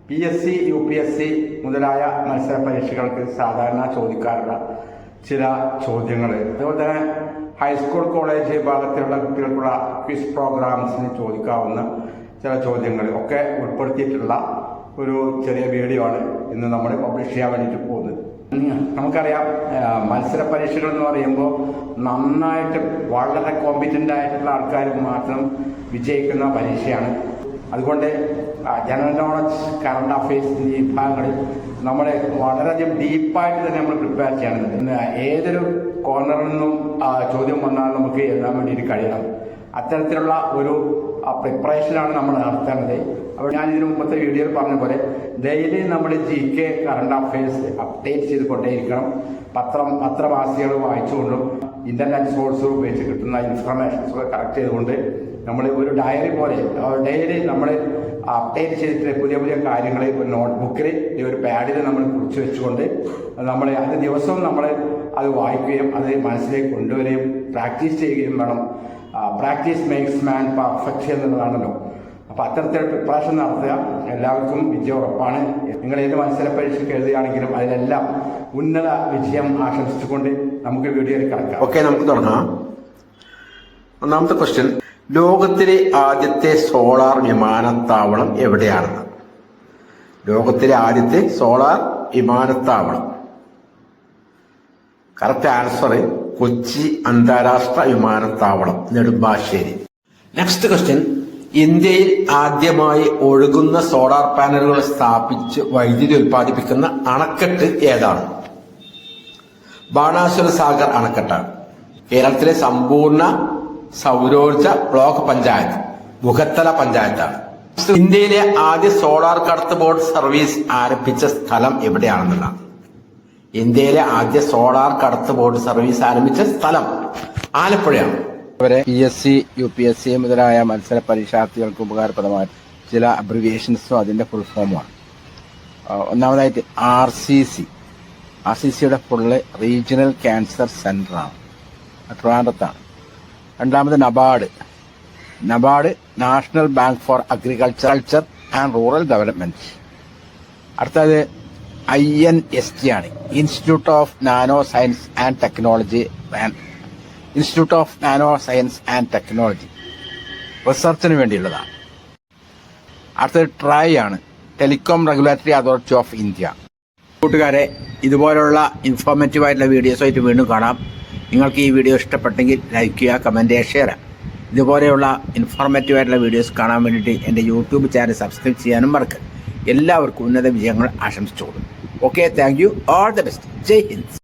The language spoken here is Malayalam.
PSC, UPSC മുതലായ മത്സര പരീക്ഷകൾക്ക് സാധാരണ ചോദിക്കാറുള്ള ചില ചോദ്യങ്ങൾ, അതുപോലെ തന്നെ ഹൈസ്കൂൾ കോളേജ് വിഭാഗത്തിലുള്ള കുട്ടികൾക്കുള്ള ക്വിസ് പ്രോഗ്രാംസിന് ചോദിക്കാവുന്ന ചില ചോദ്യങ്ങൾ ഒക്കെ ഉൾപ്പെടുത്തിയിട്ടുള്ള ഒരു ചെറിയ വീഡിയോ ആണ് ഇന്ന് നമ്മൾ പബ്ലിഷ് ചെയ്യാൻ വേണ്ടിയിട്ട് പോകുന്നത്. നമുക്കറിയാം, മത്സര പരീക്ഷകൾ എന്ന് പറയുമ്പോൾ നന്നായിട്ട് വളരെ കോമ്പറ്റൻ്റ് ആയിട്ടുള്ള ആൾക്കാർ മാത്രം വിജയിക്കുന്ന പരീക്ഷയാണ്. അതുകൊണ്ട് ജനറൽ നോളജ്, കറണ്ട് അഫയേഴ്സ് എന്നീ വിഭാഗങ്ങളിൽ നമ്മൾ വളരെയധികം ഡീപ്പായിട്ട് തന്നെ നമ്മൾ പ്രിപ്പയർ ചെയ്യണം. ഏതൊരു കോർണറിൽ നിന്നും ചോദ്യം വന്നാൽ നമുക്ക് എഴുതാൻ വേണ്ടിയിട്ട് കഴിയണം. അത്തരത്തിലുള്ള ഒരു പ്രിപ്പറേഷനാണ് നമ്മൾ നടത്തേണ്ടത്. അപ്പോൾ ഞാൻ ഇതിനു മുമ്പത്തെ വീഡിയോയിൽ പറഞ്ഞ പോലെ ഡെയിലി നമ്മൾ GK, കറണ്ട് അഫയേഴ്സ് അപ്ഡേറ്റ് ചെയ്ത് കൊണ്ടേയിരിക്കണം. പത്രമാസികകൾ വായിച്ചുകൊണ്ടും ഇന്റർനെറ്റ് സോഴ്സ് ഉപയോഗിച്ച് കിട്ടുന്ന ഇൻഫർമേഷൻസ് കളക്ട് ചെയ്തുകൊണ്ട് നമ്മൾ ഒരു ഡയറി പോലെ ഡെയിലി നമ്മൾ അപ്ഡേറ്റ് ചെയ്തിട്ട് പുതിയ പുതിയ കാര്യങ്ങൾ ഒരു നോട്ട്ബുക്കിൽ ഒരു പാഡിൽ നമ്മൾ കുറിച്ച് വെച്ചുകൊണ്ട് നമ്മൾ അത് ദിവസവും നമ്മൾ അത് വായിക്കുകയും അത് മനസ്സിലേക്ക് കൊണ്ടുവരികയും പ്രാക്ടീസ് ചെയ്യുകയും വേണം. പ്രാക്ടീസ് മേക്സ് മാൻ പെർഫെക്റ്റ് എന്നുള്ളതാണല്ലോ. അപ്പോൾ അത്തരത്തിൽ പ്രിപ്പറേഷൻ നടത്തുക. എല്ലാവർക്കും വിജയം ഉറപ്പാണ്. നിങ്ങൾ ഏത് മത്സര പരീക്ഷയ്ക്ക് എഴുതുകയാണെങ്കിലും അതിലെല്ലാം ഉന്നത വിജയം ആശംസിച്ചുകൊണ്ട് നമുക്ക് വീഡിയോയിൽ കിടക്കാം. ഓക്കെ, നമുക്ക് തുടങ്ങാം. ഒന്നാമത്തെ ക്വസ്റ്റ്യൻ, ലോകത്തിലെ ആദ്യത്തെ സോളാർ വിമാനത്താവളം എവിടെയാണെന്ന്? ലോകത്തിലെ ആദ്യത്തെ സോളാർ വിമാനത്താവളം. കറക്റ്റ് ആൻസർ കൊച്ചി അന്താരാഷ്ട്ര വിമാനത്താവളം, നെടുമ്പാശ്ശേരി. നെക്സ്റ്റ് ക്വസ്റ്റ്യൻ, ഇന്ത്യയിൽ ആദ്യമായി ഒഴുകുന്ന സോളാർ പാനലുകൾ സ്ഥാപിച്ച് വൈദ്യുതി ഉൽപ്പാദിപ്പിക്കുന്ന അണക്കെട്ട് ഏതാണ്? ബാണാസുര സാഗർ അണക്കെട്ടാണ്. കേരളത്തിലെ സമ്പൂർണ്ണ സൗരോർജ ബ്ലോക്ക് പഞ്ചായത്ത് മുഖത്തല പഞ്ചായത്താണ്. ഇന്ത്യയിലെ ആദ്യ സോളാർ കടത്ത് ബോട്ട് സർവീസ് ആരംഭിച്ച സ്ഥലം എവിടെയാണെന്നുള്ളതാണ്. ഇന്ത്യയിലെ ആദ്യ സോളാർ കടത്ത് ബോട്ട് സർവീസ് ആരംഭിച്ച സ്ഥലം ആലപ്പുഴയാണ്. PSC, UPSC മുതലായ മത്സര പരീക്ഷാർത്ഥികൾക്ക് ഉപകാരപ്രദമായ ചില അബ്രിവിയേഷൻസും അതിന്റെ ഫുൾ ഫോമുമാണ്. ഒന്നാമതായിട്ട് RCCയുടെ ഫുള്ള് റീജിയണൽ ക്യാൻസർ സെന്റർ ആണ്, ട്രിവാൻഡ്രത്താണ്. രണ്ടാമത് NABARD national bank for agriculture and rural development. അടുത്തത് INST ആണ്, institute of nano science and technology റിസർച്ചിന് വേണ്ടിയുള്ളതാണ്. അടുത്തത് TRAI ആണ്, telecom regulatory authority of India. കൂട്ടുകാരെ, ഇതുപോലുള്ള ഇൻഫോർമേറ്റീവ് ആയിട്ടുള്ള വീഡിയോസായിട്ട് വീണ്ടും കാണാം. നിങ്ങൾക്ക് ഈ വീഡിയോ ഇഷ്ടപ്പെട്ടെങ്കിൽ ലൈക്ക് ചെയ്യുക, കമന്റ് ചെയ്യുക, ഷെയർ ചെയ്യുക. ഇതുപോലെയുള്ള ഇൻഫോർമേറ്റീവ് ആയിട്ടുള്ള വീഡിയോസ് കാണാൻ വേണ്ടിയിട്ട് എൻ്റെ യൂട്യൂബ് ചാനൽ സബ്സ്ക്രൈബ് ചെയ്യാനും മറക്കരുത്. എല്ലാവർക്കും ഉന്നത വിജയങ്ങൾ ആശംസിച്ചോളൂ. Okay, thank you, all the best. ജയ് ഹിന്ദ്.